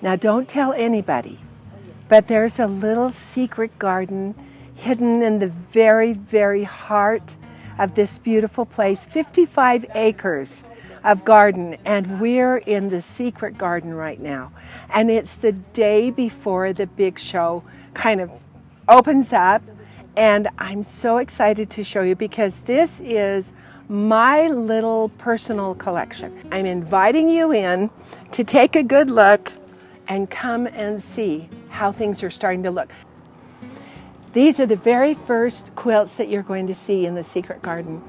Now don't tell anybody, but there's a little secret garden hidden in the very, very heart of this beautiful place, 55 acres of garden, and we're in the secret garden right now. And it's the day before the big show kind of opens up, and I'm so excited to show you because this is my little personal collection. I'm inviting you in to take a good look and come and see how things are starting to look. These are the very first quilts that you're going to see in the secret garden.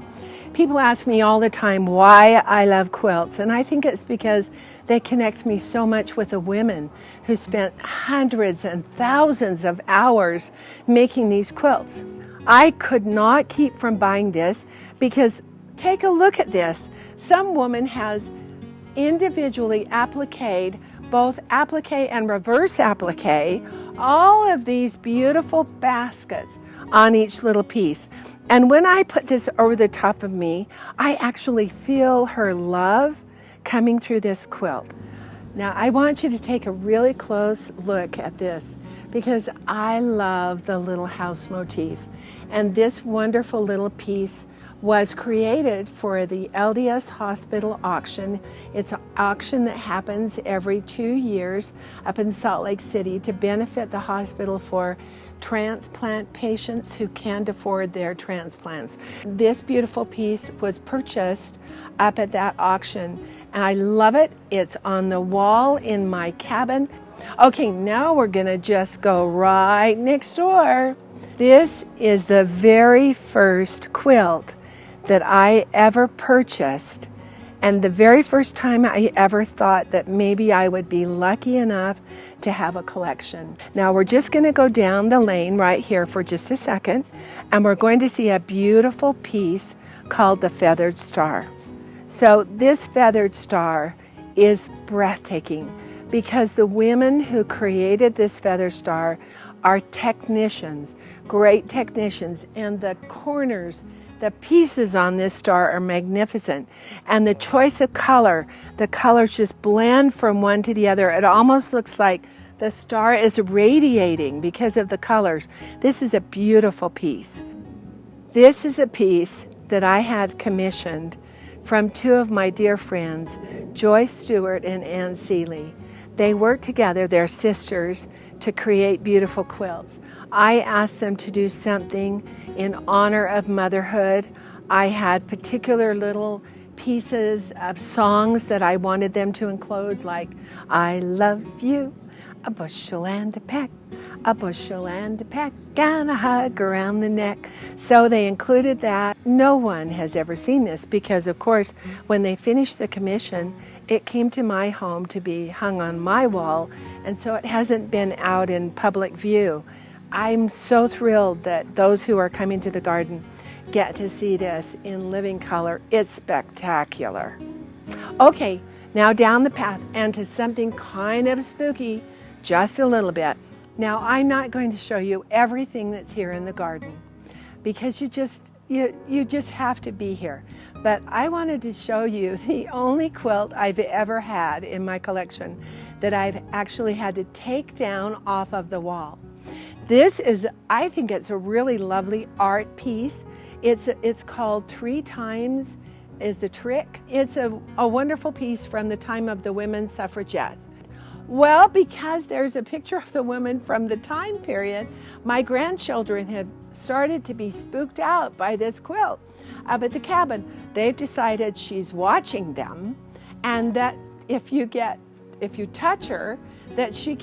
People ask me all the time why I love quilts, and I think it's because they connect me so much with the women who spent hundreds and thousands of hours making these quilts. I could not keep from buying this because take a look at this. Some woman has individually appliqued, both applique and reverse applique, all of these beautiful baskets on each little piece. And when I put this over the top of me, I actually feel her love coming through this quilt. Now I want you to take a really close look at this because I love the little house motif. And this wonderful little piece was created for the LDS Hospital auction. It's an auction that happens every 2 years up in Salt Lake City to benefit the hospital for transplant patients who can't afford their transplants. This beautiful piece was purchased up at that auction, and I love it. It's on the wall in my cabin. Okay, now we're gonna just go right next door. This is the very first quilt that I ever purchased, and the very first time I ever thought that maybe I would be lucky enough to have a collection. Now we're just going to go down the lane right here for just a second, and we're going to see a beautiful piece called the Feathered Star. So this feathered star is breathtaking because the women who created this feather star are technicians, great technicians, and the corners, the pieces on this star are magnificent. And the choice of color, the colors just blend from one to the other. It almost looks like the star is radiating because of the colors. This is a beautiful piece. This is a piece that I had commissioned from two of my dear friends, Joyce Stewart and Ann Seeley. They worked together, they're sisters, to create beautiful quilts. I asked them to do something in honor of motherhood. I had particular little pieces of songs that I wanted them to include, like, I love you, a bushel and a peck, a bushel and a peck, and a hug around the neck. So they included that. No one has ever seen this because, of course, when they finished the commission, it came to my home to be hung on my wall, and so it hasn't been out in public view. I'm so thrilled that those who are coming to the garden get to see this in living color. It's spectacular. Okay, now down the path and to something kind of spooky, just a little bit. Now I'm not going to show you everything that's here in the garden because you just have to be here. But I wanted to show you the only quilt I've ever had in my collection that I've actually had to take down off of the wall. This is, I think it's a really lovely art piece. It's called 3 Times is the Trick. It's a wonderful piece from the time of the women's suffragettes. Well, because there's a picture of the women from the time period, my grandchildren have started to be spooked out by this quilt up at the cabin. They've decided she's watching them, and that if you touch her, that you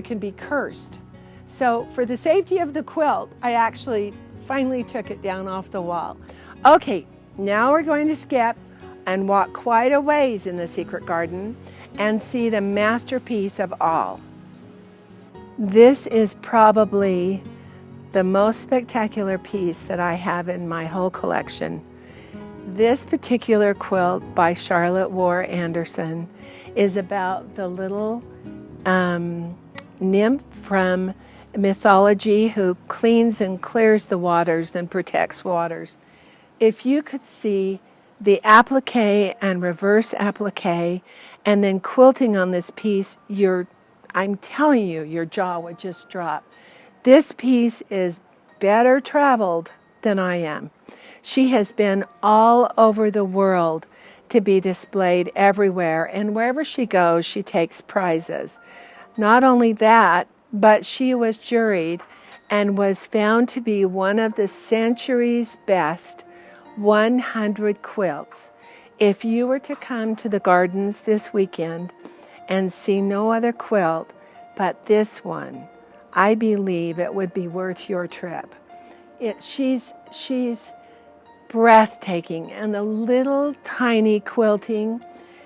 can be cursed. So for the safety of the quilt, I actually finally took it down off the wall. Okay, now we're going to skip and walk quite a ways in the secret garden and see the masterpiece of all. This is probably the most spectacular piece that I have in my whole collection. This particular quilt by Charlotte War Anderson is about the little nymph from mythology who cleans and clears the waters and protects waters. If you could see the applique and reverse applique, and then quilting on this piece, I'm telling you, your jaw would just drop. This piece is better traveled than I am. She has been all over the world to be displayed everywhere, and wherever she goes, she takes prizes. Not only that, but she was juried and was found to be one of the century's best 100 quilts. If you were to come to the gardens this weekend and see no other quilt but this one, I believe it would be worth your trip. She's breathtaking, and the little tiny quilting,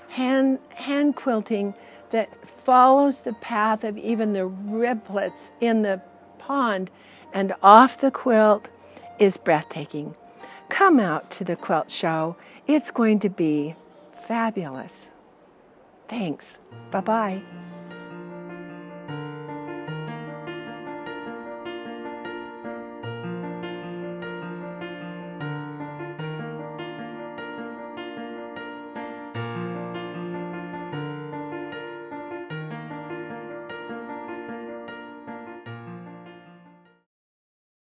hand quilting that follows the path of even the riblets in the pond and off the quilt is breathtaking. Come out to the quilt show. It's going to be fabulous. Thanks. Bye-bye.